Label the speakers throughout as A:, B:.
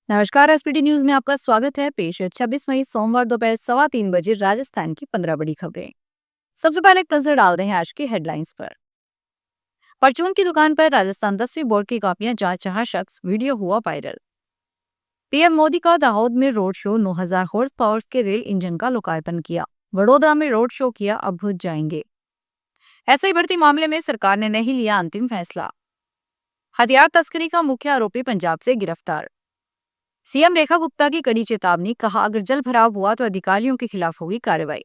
A: नमस्कार। SPT news में आपका स्वागत है। पेश है 26 मई सोमवार दोपहर 3:15 राजस्थान की 15 बड़ी खबरें। सबसे पहले एक नजर डालते हैं आज की हेडलाइंस पर। परचून की दुकान पर राजस्थान 10वीं बोर्ड की कॉपियां जांच रहा शख्स, वीडियो हुआ वायरल। पीएम मोदी का दाहोद में रोड शो, 9,000 हॉर्स पावर के रेल इंजन का लोकार्पण किया। वडोदरा में रोड शो किया, अब भूज जाएंगे। ऐसे ही भर्ती मामले में सरकार ने नहीं लिया अंतिम फैसला। हथियार तस्करी का मुख्य आरोपी पंजाब से गिरफ्तार। सीएम रेखा गुप्ता की कड़ी चेतावनी, कहा अगर जल भराव हुआ तो अधिकारियों के खिलाफ होगी कार्रवाई।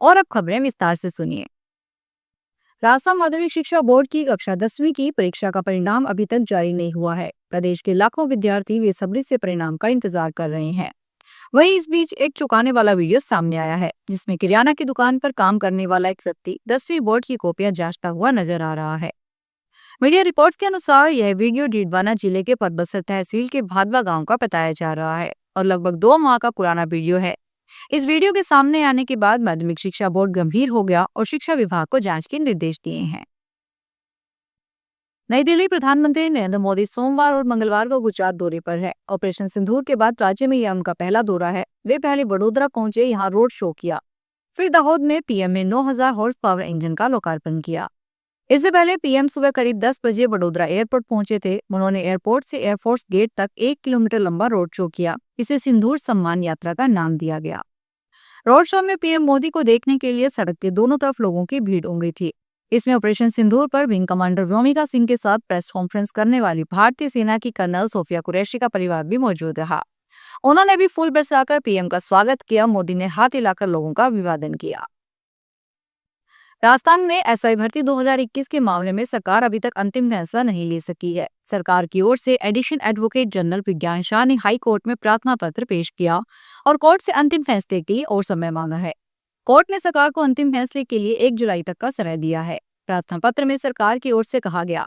A: और अब खबरें विस्तार से सुनिए। राजस्थान माध्यमिक शिक्षा बोर्ड की कक्षा 10वीं की परीक्षा का परिणाम अभी तक जारी नहीं हुआ है। प्रदेश के लाखों विद्यार्थी बेसब्री से परिणाम का इंतजार कर रहे हैं। वहीं इस बीच एक चौंकाने वाला वीडियो सामने आया है, जिसमें किराना की दुकान पर काम करने वाला एक व्यक्ति 10वीं बोर्ड की कॉपियां जांचता हुआ नजर आ रहा है। मीडिया रिपोर्ट्स के अनुसार यह वीडियो डीडवाना जिले के परबसर तहसील के भादवा गांव का बताया जा रहा है और लगभग 2 माह का पुराना वीडियो है। इस वीडियो के सामने आने के बाद माध्यमिक शिक्षा बोर्ड गंभीर हो गया और शिक्षा विभाग को जांच के निर्देश दिए हैं। नई दिल्ली। प्रधानमंत्री नरेंद्र मोदी सोमवार और मंगलवार को गुजरात दौरे पर है। ऑपरेशन सिंदूर के बाद राज्य में यह उनका पहला दौरा है। वे पहले वडोदरा पहुंचे, यहाँ रोड शो किया। फिर दाहोद में पीएम ने 9,000 हॉर्स पावर इंजन का लोकार्पण किया। इससे पहले पीएम सुबह करीब 10 बजे वडोदरा एयरपोर्ट पहुंचे थे। उन्होंने एयरपोर्ट से एयरफोर्स गेट तक 1 किलोमीटर लंबा रोड शो किया। इसे सिंदूर सम्मान यात्रा का नाम दिया गया। रोड शो में पीएम मोदी को देखने के लिए सड़क के दोनों तरफ लोगों की भीड़ उमड़ी थी। इसमें ऑपरेशन सिंदूर पर विंग कमांडर व्योमिका सिंह के साथ प्रेस कॉन्फ्रेंस करने वाली भारतीय सेना की कर्नल सोफिया कुरैशी का परिवार भी मौजूद रहा। उन्होंने भी फूल बरसाकर पीएम का स्वागत किया। मोदी ने हाथ हिलाकर लोगों का अभिवादन किया। राजस्थान में एसआई भर्ती 2021 के मामले में सरकार अभी तक अंतिम फैसला नहीं ले सकी है। सरकार की ओर से एडिशन एडवोकेट जनरल विज्ञान शाह ने हाई कोर्ट में प्रार्थना पत्र पेश किया और कोर्ट से अंतिम फैसले के लिए और समय मांगा है। कोर्ट ने सरकार को अंतिम फैसले के लिए 1 जुलाई तक का समय दिया है। प्रार्थना पत्र में सरकार की ओर से कहा गया,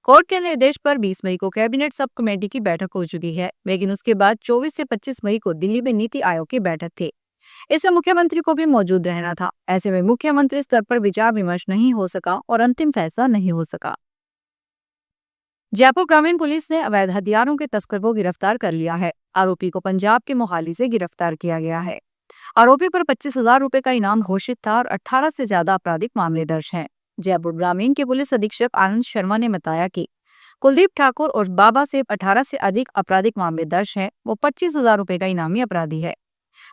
A: कोर्ट के निर्देश पर 20 मई को कैबिनेट सब कमेटी की बैठक हो चुकी है, लेकिन उसके बाद 24 से 25 मई को दिल्ली में नीति आयोग की बैठक थी। इसमें मुख्यमंत्री को भी मौजूद रहना था। ऐसे में मुख्यमंत्री स्तर पर विचार विमर्श नहीं हो सका और अंतिम फैसला नहीं हो सका। जयपुर ग्रामीण पुलिस ने अवैध हथियारों के तस्कर को गिरफ्तार कर लिया है। आरोपी को पंजाब के मोहाली से गिरफ्तार किया गया है। आरोपी पर 25,000 रुपए का इनाम घोषित था और 18 से ज्यादा आपराधिक मामले दर्ज हैं। जयपुर ग्रामीण के पुलिस अधीक्षक आनंद शर्मा ने बताया कि कुलदीप ठाकुर और बाबा से 18 से अधिक आपराधिक मामले दर्ज हैं। वो 25,000 रुपए का इनामी अपराधी है।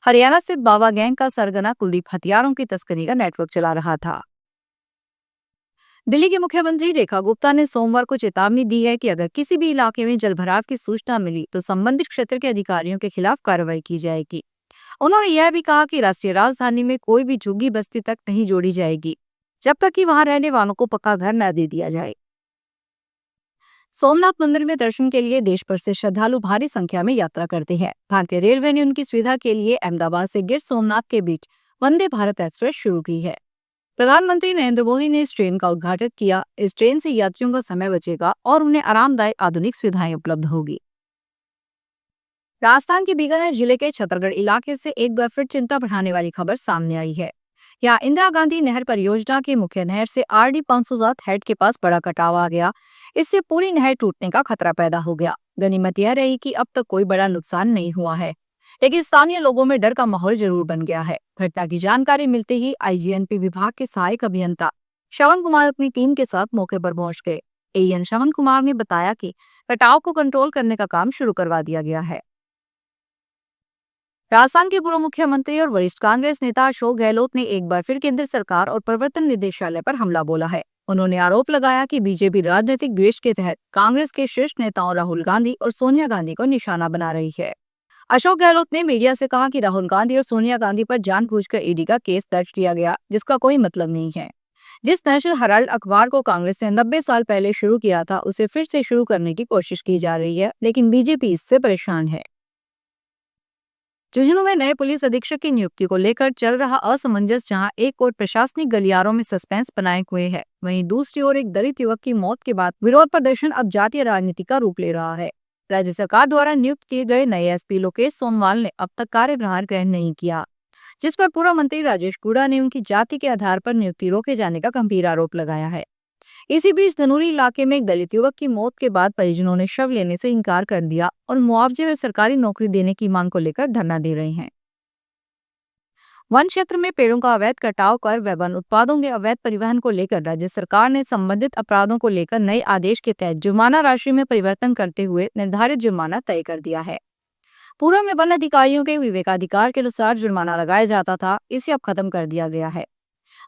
A: हरियाणा स्थित बाबा गैंग का सरगना कुलदीप हथियारों की तस्करी का नेटवर्क चला रहा था। दिल्ली के मुख्यमंत्री रेखा गुप्ता ने सोमवार को चेतावनी दी है कि अगर किसी भी इलाके में जलभराव की सूचना मिली तो संबंधित क्षेत्र के अधिकारियों के खिलाफ कार्रवाई की जाएगी। उन्होंने यह भी कहा कि राष्ट्रीय राजधानी में कोई भी झुग्गी बस्ती तक नहीं जोड़ी जाएगी, जब तक कि वहां रहने वालों को पक्का घर न दे दिया जाए। सोमनाथ मंदिर में दर्शन के लिए देश भर से श्रद्धालु भारी संख्या में यात्रा करते हैं। भारतीय रेलवे ने उनकी सुविधा के लिए अहमदाबाद से गिर सोमनाथ के बीच वंदे भारत एक्सप्रेस शुरू की है। प्रधानमंत्री नरेंद्र मोदी ने इस ट्रेन का उद्घाटन किया। इस ट्रेन से यात्रियों का समय बचेगा और उन्हें आरामदायक आधुनिक सुविधाएं उपलब्ध होगी। राजस्थान के बीकानेर जिले के छतरगढ़ इलाके से एक बार फिर चिंता बढ़ाने वाली खबर सामने आई है। यहाँ इंदिरा गांधी नहर परियोजना के मुख्य नहर से RD 507 हेड के पास बड़ा कटाव आ गया। इससे पूरी नहर टूटने का खतरा पैदा हो गया। गनीमत यह रही कि अब तक कोई बड़ा नुकसान नहीं हुआ है, लेकिन स्थानीय लोगों में डर का माहौल जरूर बन गया है। घटना की जानकारी मिलते ही IGNP विभाग के सहायक अभियंता श्रवण कुमार अपनी टीम के साथ मौके पर पहुंच गए। AN श्रवण कुमार ने बताया कि कटाव को कंट्रोल करने का काम शुरू करवा दिया गया है। राजस्थान के पूर्व मुख्यमंत्री और वरिष्ठ कांग्रेस नेता अशोक गहलोत ने एक बार फिर केंद्र सरकार और प्रवर्तन निदेशालय पर हमला बोला है। उन्होंने आरोप लगाया कि बीजेपी राजनीतिक द्वेष के तहत कांग्रेस के शीर्ष नेताओं राहुल गांधी और सोनिया गांधी को निशाना बना रही है। अशोक गहलोत ने मीडिया से कहा कि राहुल गांधी और सोनिया गांधी पर जानबूझकर ईडी का केस दर्ज किया गया, जिसका कोई मतलब नहीं है। जिस नेशनल हेराल्ड अखबार को कांग्रेस ने 90 साल पहले शुरू किया था, उसे फिर से शुरू करने की कोशिश की जा रही है, लेकिन बीजेपी इससे परेशान है। झुंझुनू में नए पुलिस अधीक्षक की नियुक्ति को लेकर चल रहा असमंजस जहां एक ओर प्रशासनिक गलियारों में सस्पेंस बनाए हुए है, वहीं दूसरी ओर एक दलित युवक की मौत के बाद विरोध प्रदर्शन अब जातीय राजनीति का रूप ले रहा है। राज्य सरकार द्वारा नियुक्त किए गए नए SP लोकेश सोमवाल ने अब तक कार्यभार ग्रहण नहीं किया, जिस पर पूर्व मंत्री राजेश गुड़ा ने उनकी जाति के आधार पर नियुक्ति रोके जाने का गंभीर आरोप लगाया है। इसी बीच धनोरी इलाके में एक दलित युवक की मौत के बाद परिजनों ने शव लेने से इनकार कर दिया और मुआवजे व सरकारी नौकरी देने की मांग को लेकर धरना दे रहे हैं। वन क्षेत्र में पेड़ों का अवैध कटाव कर व वन उत्पादों के अवैध परिवहन को लेकर राज्य सरकार ने संबंधित अपराधों को लेकर नए आदेश के तहत जुर्माना राशि में परिवर्तन करते हुए निर्धारित जुर्माना तय कर दिया है। पूर्व में वन अधिकारियों के विवेकाधिकार के अनुसार जुर्माना लगाया जाता था, इसे अब खत्म कर दिया गया है।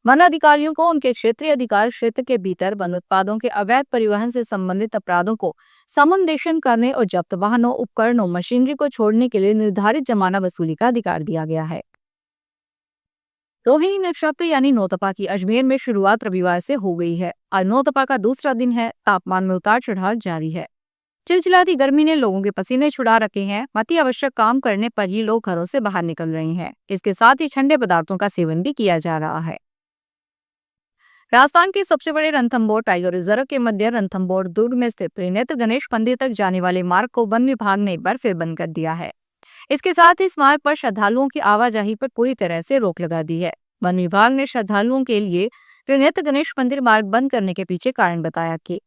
A: वन अधिकारियों को उनके क्षेत्रीय अधिकार क्षेत्र के भीतर वन उत्पादों के अवैध परिवहन से संबंधित अपराधों को समुन्देशन करने और जब्त वाहनों, उपकरणों, मशीनरी को छोड़ने के लिए निर्धारित जुर्माना वसूली का अधिकार दिया गया है। रोहिणी नक्षत्र यानी नौतपा की अजमेर में शुरुआत रविवार से हो गई है। आज नौतपा का दूसरा दिन है। तापमान में उतार चढ़ाव जारी है। चिलचिलाती गर्मी ने लोगों के पसीने छुड़ा रखे हैं। अति आवश्यक काम करने पर ही लोग घरों से बाहर निकल रहे हैं। इसके साथ ही ठंडे पदार्थों का सेवन भी किया जा रहा है। राजस्थान के सबसे बड़े रणथंभौर टाइगर रिजर्व के मध्य रणथंभौर दुर्ग में स्थित त्रिनेत्र गणेश मंदिर तक जाने वाले मार्ग को वन विभाग ने एक बार फिर बंद कर दिया है। इसके साथ ही इस मार्ग पर श्रद्धालुओं की आवाजाही पर पूरी तरह से रोक लगा दी है। वन विभाग ने श्रद्धालुओं के लिए त्रिनेत्र गणेश मंदिर मार्ग बंद करने के पीछे कारण बताया कि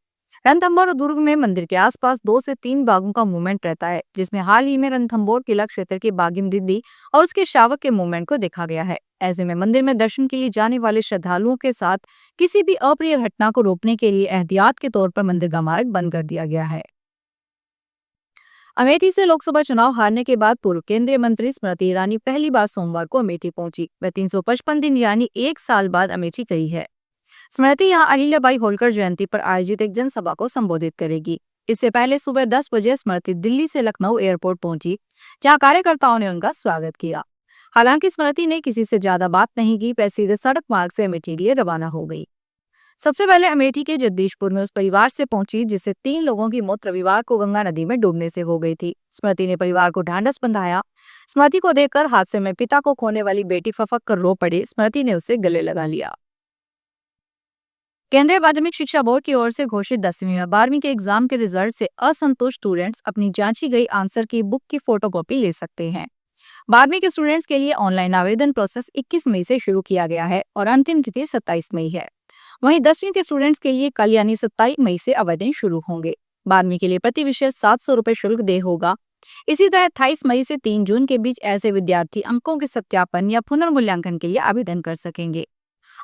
A: रणथंभौर और दुर्ग में मंदिर के आसपास 2 से 3 बागों का मूवमेंट रहता है, जिसमें हाल ही में रणथंभौर किला क्षेत्र के बागी मृद्धि और उसके शावक के मूवमेंट को देखा गया है। ऐसे में मंदिर में दर्शन के लिए जाने वाले श्रद्धालुओं के साथ किसी भी अप्रिय घटना को रोकने के लिए एहतियात के तौर पर मंदिर का मार्ग बंद कर दिया गया है। अमेठी से लोकसभा चुनाव हारने के बाद पूर्व केंद्रीय मंत्री स्मृति ईरानी पहली बार सोमवार को अमेठी पहुंची। वह 355 दिन यानी 1 साल बाद अमेठी गई है। स्मृति यहां अहिल्याबाई होलकर जयंती पर आयोजित एक जनसभा को संबोधित करेगी। इससे पहले सुबह 10 बजे स्मृति दिल्ली से लखनऊ एयरपोर्ट पहुंची, जहां कार्यकर्ताओं ने उनका स्वागत किया। हालांकि स्मृति ने किसी से ज्यादा बात नहीं की, वह सीधे सड़क मार्ग से अमेठी के लिए रवाना हो गई। सबसे पहले अमेठी के जगदीशपुर में उस परिवार से पहुंची जिससे 3 लोगों की मौत रविवार को गंगा नदी में डूबने से हो गई थी। स्मृति ने परिवार को ढांढस बंधाया। स्मृति को देखकर हादसे में पिता को खोने वाली बेटी फफक कर रो पड़ी। स्मृति ने उसे गले लगा लिया। केंद्रीय माध्यमिक शिक्षा बोर्ड की ओर से घोषित 10वीं व 12वीं के एग्जाम के रिजल्ट से असंतुष्ट स्टूडेंट्स अपनी जांची गई आंसर की बुक की फोटोकॉपी ले सकते हैं। 12वीं के स्टूडेंट्स के लिए ऑनलाइन आवेदन प्रोसेस 21 मई से शुरू किया गया है और अंतिम तिथि 27 मई है। वहीं 10वीं के स्टूडेंट्स के लिए कल यानी 27 मई से आवेदन शुरू होंगे। 12वीं के लिए प्रति विषय 700 रुपए शुल्क देय होगा। इसी तरह 28 मई से 3 जून के बीच ऐसे विद्यार्थी अंकों के सत्यापन या पुनर्मूल्यांकन के लिए आवेदन कर सकेंगे।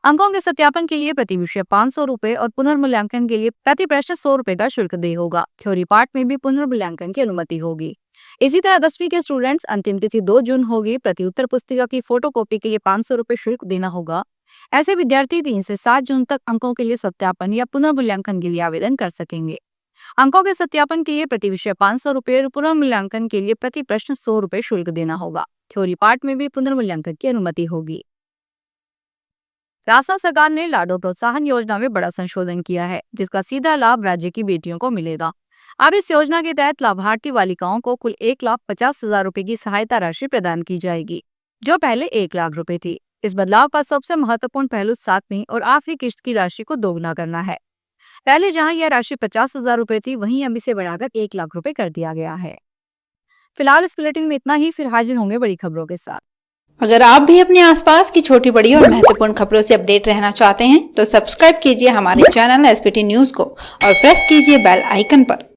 A: अंकों के सत्यापन के लिए प्रति विषय 500 रुपए और पुनर्मूल्यांकन के लिए प्रति प्रश्न 100 रुपए का शुल्क देय होगा। थ्योरी पार्ट में भी पुनर्मूल्यांकन की अनुमति होगी। इसी तरह 10वीं के स्टूडेंट्स अंतिम तिथि 2 जून होगी। प्रति उत्तर पुस्तिका की फोटोकॉपी के लिए 500 रुपए शुल्क देना होगा। ऐसे विद्यार्थी 3 से 7 जून तक अंकों के लिए सत्यापन या पुनर्मूल्यांकन के लिए आवेदन कर सकेंगे। अंकों के सत्यापन के लिए प्रति विषय 500 रुपए और पुनर्मूल्यांकन के लिए प्रति प्रश्न 100 रुपए शुल्क देना होगा। थ्योरी पार्ट में भी पुनर्मूल्यांकन की अनुमति होगी। राजस्थान सरकार ने लाडो प्रोत्साहन योजना में बड़ा संशोधन किया है, जिसका सीधा लाभ राज्य की बेटियों को मिलेगा। अब इस योजना के तहत लाभार्थी बालिकाओं को कुल 1,50,000 रुपए की सहायता राशि प्रदान की जाएगी, जो पहले 1 लाख रुपए थी। इस बदलाव का सबसे महत्वपूर्ण पहलू 7वीं और आखिरी किश्त की राशि को दोगुना करना है। पहले जहां यह राशि 50,000 रुपए थी, वहीं अब इसे बढ़ाकर 1 लाख रुपए कर दिया गया है। फिलहाल इस बुलेटिन में इतना ही। फिर हाजिर होंगे बड़ी खबरों के साथ।
B: अगर आप भी अपने आसपास की छोटी बड़ी और महत्वपूर्ण खबरों से अपडेट रहना चाहते हैं तो सब्सक्राइब कीजिए हमारे चैनल एसपीटी न्यूज को और प्रेस कीजिए बेल आइकन पर।